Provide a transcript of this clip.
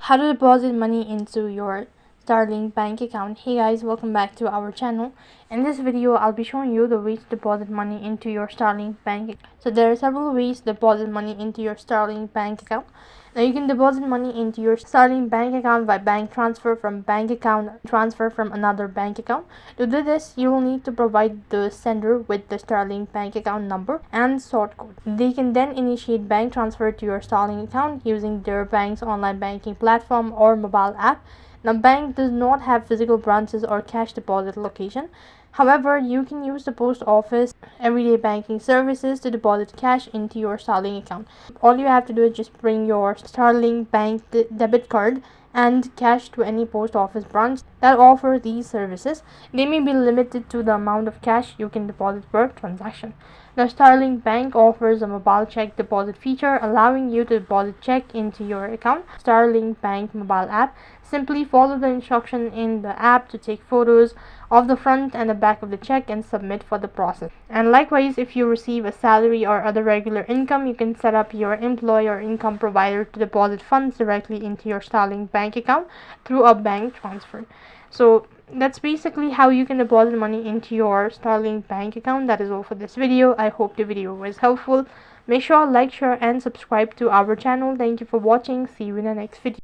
How to deposit money into your Starling Bank account. Hey guys, welcome back to our channel. In this video, I'll be showing you the ways to deposit money into your Starling Bank account. So there are several ways to deposit money into your Starling Bank account. Now you can deposit money into your Starling Bank account by bank transfer from bank account transfer from another bank account. To do this, you will need to provide the sender with the Starling Bank account number and sort code. They can then initiate bank transfer to your Starling account using their bank's online banking platform or mobile app. Now, bank does not have physical branches or cash deposit location. However, you can use the post office everyday banking services to deposit cash into your Starling account. All you have to do is just bring your Starling Bank debit card and cash to any post office branch that offer these services. They may be limited to the amount of cash you can deposit per transaction. Now, Starling Bank offers a mobile check deposit feature, allowing you to deposit check into your account. Starling Bank mobile app. Simply follow the instruction in the app to take photos of the front and the back of the check and submit for the process. And likewise, if you receive a salary or other regular income, you can set up your employee or income provider to deposit funds directly into your Starling Bank account through a bank transfer. So that's basically how you can deposit money into your Starling Bank account. That is all for this video. I hope the video was helpful. Make sure to like, share and subscribe to our channel. Thank you for watching. See you in the next video.